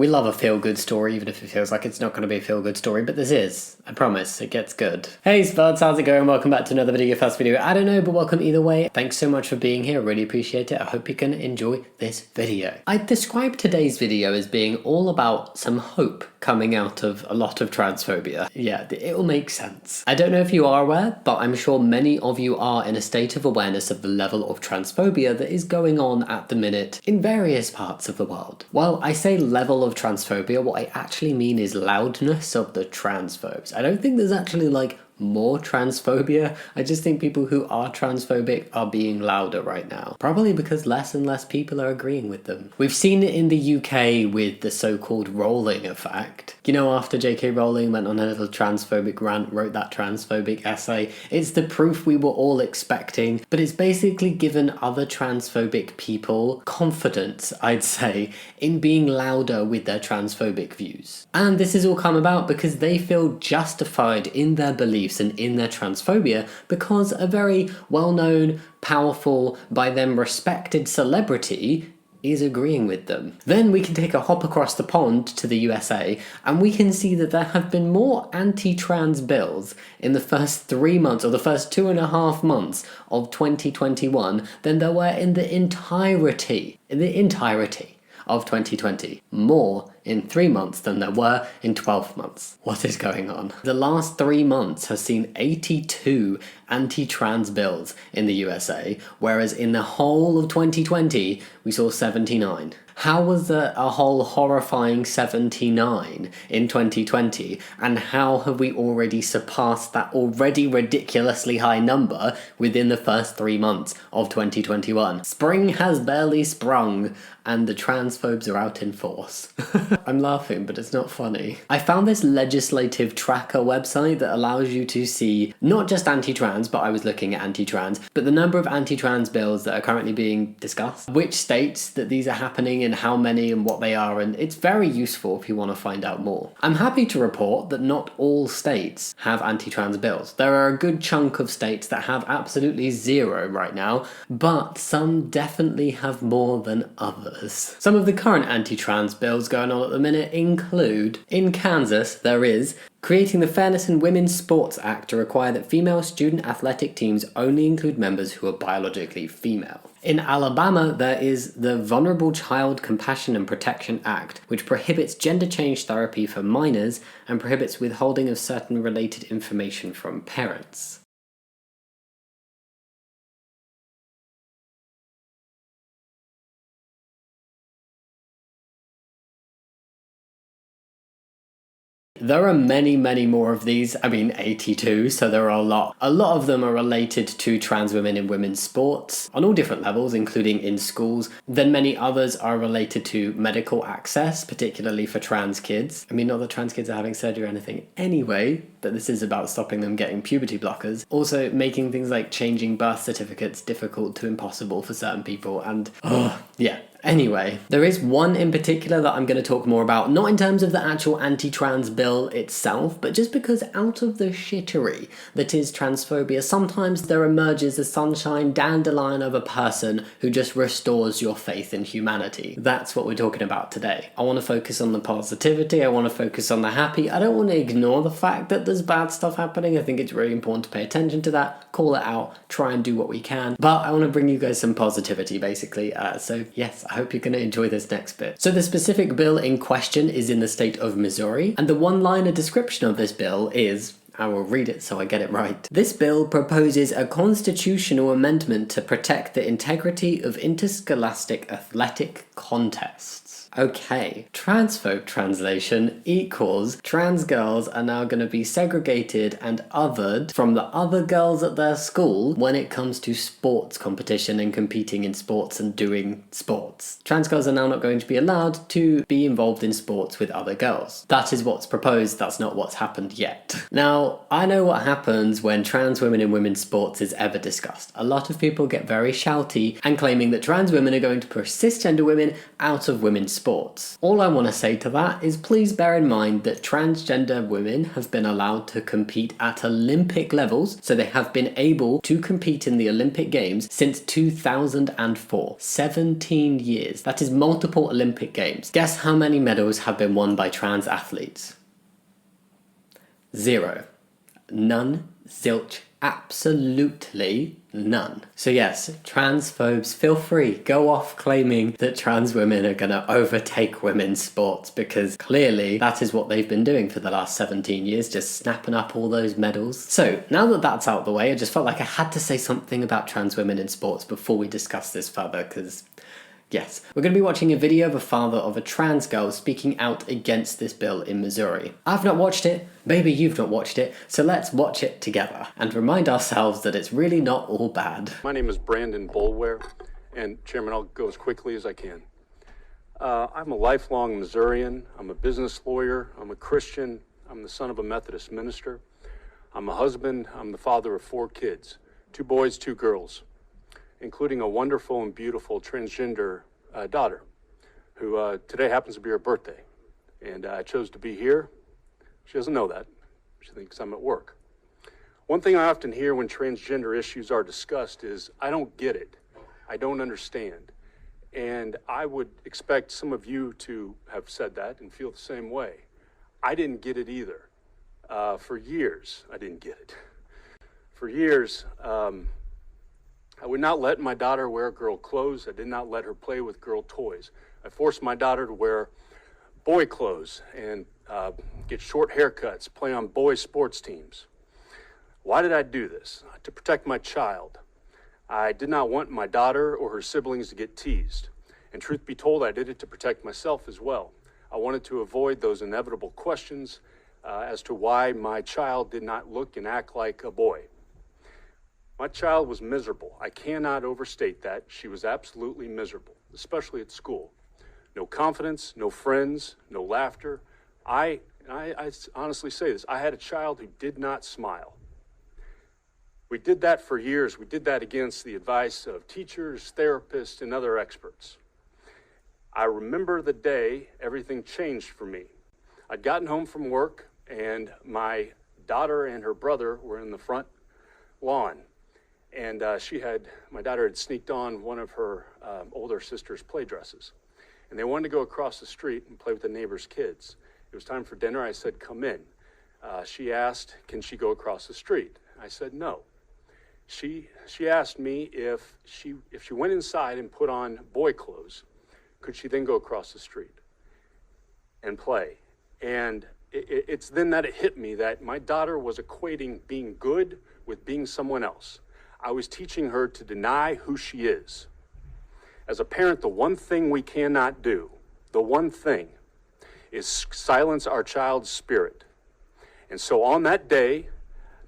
We love a feel-good story, even if it feels like it's not going to be a feel-good story, but this is. I promise, it gets good. Hey Spuds, how's it going? Welcome back to another video, first video, I don't know, but welcome either way. Thanks so much for being here, really appreciate it. I hope you can enjoy this video. I'd describe today's video as being all about some hope coming out of a lot of transphobia. Yeah, it will make sense. I don't know if you are aware, but I'm sure many of you are in a state of awareness of the level of transphobia that is going on at the minute in various parts of the world. While I say level of transphobia, what I actually mean is loudness of the transphobes. I don't think there's actually like more transphobia. I just think people who are transphobic are being louder right now. Probably because less and less people are agreeing with them. We've seen it in the UK with the so-called Rowling effect. You know, after J.K. Rowling went on a little transphobic rant, wrote that transphobic essay, it's the proof we were all expecting, but it's basically given other transphobic people confidence, I'd say, in being louder with their transphobic views. And this has all come about because they feel justified in their beliefs and in their transphobia because a very well-known, powerful, by them respected celebrity is agreeing with them. Then we can take a hop across the pond to the USA and we can see that there have been more anti-trans bills in the first 3 months or the first 2.5 months of 2021 than there were in the entirety of 2020. More in 3 months than there were in 12 months. What is going on? The last 3 months has seen 82 anti-trans bills in the USA, whereas in the whole of 2020, we saw 79. How was there a whole horrifying 79 in 2020, and how have we already surpassed that already ridiculously high number within the first 3 months of 2021? Spring has barely sprung, and the transphobes are out in force. I'm laughing, but it's not funny. I found this legislative tracker website that allows you to see not just anti-trans, but I was looking at anti-trans, but the number of anti-trans bills that are currently being discussed, which states that these are happening and how many and what they are, and it's very useful if you want to find out more. I'm happy to report that not all states have anti-trans bills. There are a good chunk of states that have absolutely zero right now, but some definitely have more than others. Some of the current anti-trans bills going on at the minute include, in Kansas, there is creating the Fairness in Women's Sports Act to require that female student athletic teams only include members who are biologically female. In Alabama, there is the Vulnerable Child Compassion and Protection Act, which prohibits gender change therapy for minors and prohibits withholding of certain related information from parents. There are many, many more of these. I mean, 82, so there are a lot. A lot of them are related to trans women in women's sports on all different levels, including in schools. Then many others are related to medical access, particularly for trans kids. I mean, not that trans kids are having surgery or anything anyway, but this is about stopping them getting puberty blockers. Also making things like changing birth certificates difficult to impossible for certain people, and yeah. Anyway, there is one in particular that I'm going to talk more about, not in terms of the actual anti-trans bill itself, but just because out of the shittery that is transphobia, sometimes there emerges a sunshine dandelion of a person who just restores your faith in humanity. That's what we're talking about today. I want to focus on the positivity, I want to focus on the happy. I don't want to ignore the fact that there's bad stuff happening. I think it's really important to pay attention to that, call it out, try and do what we can. But I want to bring you guys some positivity, basically. So yes, I hope you're going to enjoy this next bit. So the specific bill in question is in the state of Missouri, and the one-liner description of this bill is, I will read it so I get it right. This bill proposes a constitutional amendment to protect the integrity of interscholastic athletic contests. Okay, transphobe translation equals trans girls are now going to be segregated and othered from the other girls at their school when it comes to sports competition and competing in sports and doing sports. Trans girls are now not going to be allowed to be involved in sports with other girls. That is what's proposed, that's not what's happened yet. Now, I know what happens when trans women in women's sports is ever discussed. A lot of people get very shouty and claiming that trans women are going to push cisgender women out of women's sports. sports. All I want to say to that is please bear in mind that transgender women have been allowed to compete at Olympic levels, so they have been able to compete in the Olympic Games since 2004. 17 years. That is multiple Olympic Games. Guess how many medals have been won by trans athletes? 0. None. Zilch. Absolutely none. So yes, transphobes, feel free, go off claiming that trans women are gonna overtake women's sports, because clearly that is what they've been doing for the last 17 years, just snapping up all those medals. So now that that's out of the way, I just felt like I had to say something about trans women in sports before we discuss this further, because yes, we're going to be watching a video of a father of a trans girl speaking out against this bill in Missouri. I've not watched it, maybe you've not watched it, so let's watch it together and remind ourselves that it's really not all bad. My name is Brandon Boulware, and Chairman, I'll go as quickly as I can. I'm a lifelong Missourian. I'm a business lawyer. I'm a Christian. I'm the son of a Methodist minister. I'm a husband. I'm the father of 4 kids, 2 boys, 2 girls, including a wonderful and beautiful transgender daughter, who today happens to be her birthday. And I chose to be here. She doesn't know that. She thinks I'm at work. One thing I often hear when transgender issues are discussed is, I don't get it. I don't understand. And I would expect some of you to have said that and feel the same way. I didn't get it either. For years, I didn't get it. For years, I would not let my daughter wear girl clothes. I did not let her play with girl toys. I forced my daughter to wear boy clothes and get short haircuts, play on boys' sports teams. Why did I do this? To protect my child. I did not want my daughter or her siblings to get teased. And truth be told, I did it to protect myself as well. I wanted to avoid those inevitable questions as to why my child did not look and act like a boy. My child was miserable. I cannot overstate that. She was absolutely miserable, especially at school. No confidence, no friends, no laughter. I honestly say this, I had a child who did not smile. We did that for years. We did that against the advice of teachers, therapists, and other experts. I remember the day everything changed for me. I'd gotten home from work, and my daughter and her brother were in the front lawn. And my daughter had sneaked on one of her older sister's play dresses. And they wanted to go across the street and play with the neighbor's kids. It was time for dinner. I said, come in. She asked, can she go across the street? I said, no. She asked me if she went inside and put on boy clothes, could she then go across the street and play? And it's then that it hit me that my daughter was equating being good with being someone else. I was teaching her to deny who she is. As a parent, the one thing we cannot do, the one thing, is silence our child's spirit. And so on that day,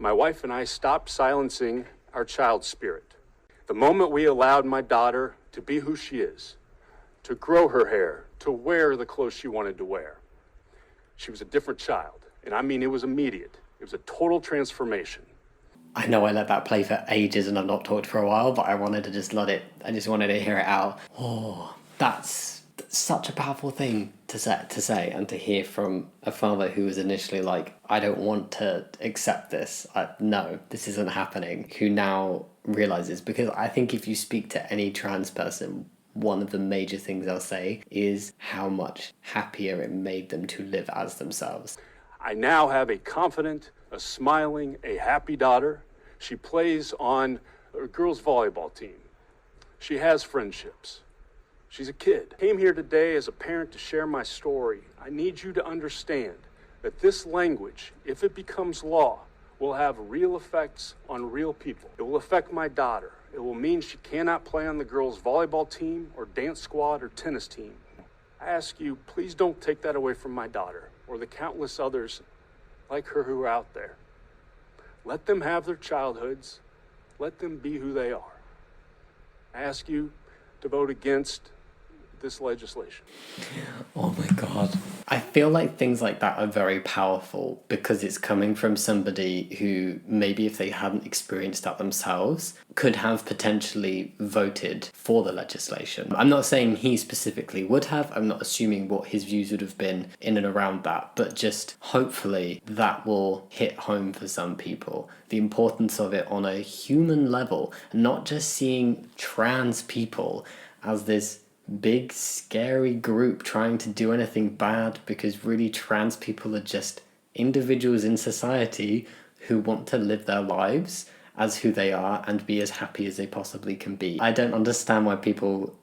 my wife and I stopped silencing our child's spirit. The moment we allowed my daughter to be who she is, to grow her hair, to wear the clothes she wanted to wear, she was a different child. And I mean, it was immediate. It was a total transformation. I know I let that play for ages and I've not talked for a while, but I wanted to just let it, I just wanted to hear it out. Oh, that's such a powerful thing to say and to hear from a father who was initially like, I don't want to accept this. No, this isn't happening. Who now realizes, because I think if you speak to any trans person, one of the major things they'll say is how much happier it made them to live as themselves. I now have a confident, a smiling, a happy daughter. She plays on a girls' volleyball team. She has friendships. She's a kid. I came here today as a parent to share my story. I need you to understand that this language, if it becomes law, will have real effects on real people. It will affect my daughter. It will mean she cannot play on the girls' volleyball team or dance squad or tennis team. I ask you, please don't take that away from my daughter or the countless others like her who are out there. Let them have their childhoods. Let them be who they are. I ask you to vote against this legislation. Oh my God. I feel like things like that are very powerful because it's coming from somebody who maybe if they hadn't experienced that themselves could have potentially voted for the legislation. I'm not saying he specifically would have, I'm not assuming what his views would have been in and around that, but just hopefully that will hit home for some people. The importance of it on a human level, not just seeing trans people as this big scary group trying to do anything bad, because really trans people are just individuals in society who want to live their lives as who they are and be as happy as they possibly can be. I don't understand why people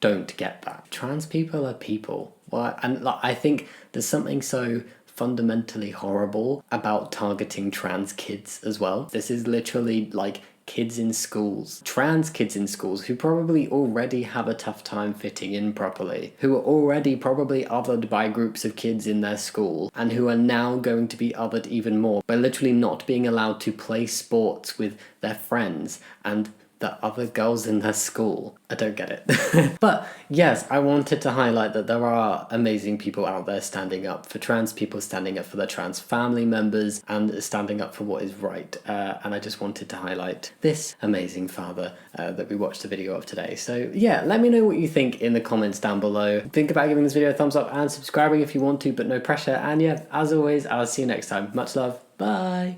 don't get that. Trans people are people. Well, and like, I think there's something so fundamentally horrible about targeting trans kids as well. This is literally like kids in schools, trans kids in schools who probably already have a tough time fitting in properly, who are already probably othered by groups of kids in their school, and who are now going to be othered even more by literally not being allowed to play sports with their friends and the other girls in their school. I don't get it. But yes, I wanted to highlight that there are amazing people out there standing up for trans people, standing up for their trans family members, and standing up for what is right. And I just wanted to highlight this amazing father that we watched the video of today. So yeah, let me know what you think in the comments down below. Think about giving this video a thumbs up and subscribing if you want to, but no pressure. And yeah, as always, I'll see you next time. Much love. Bye.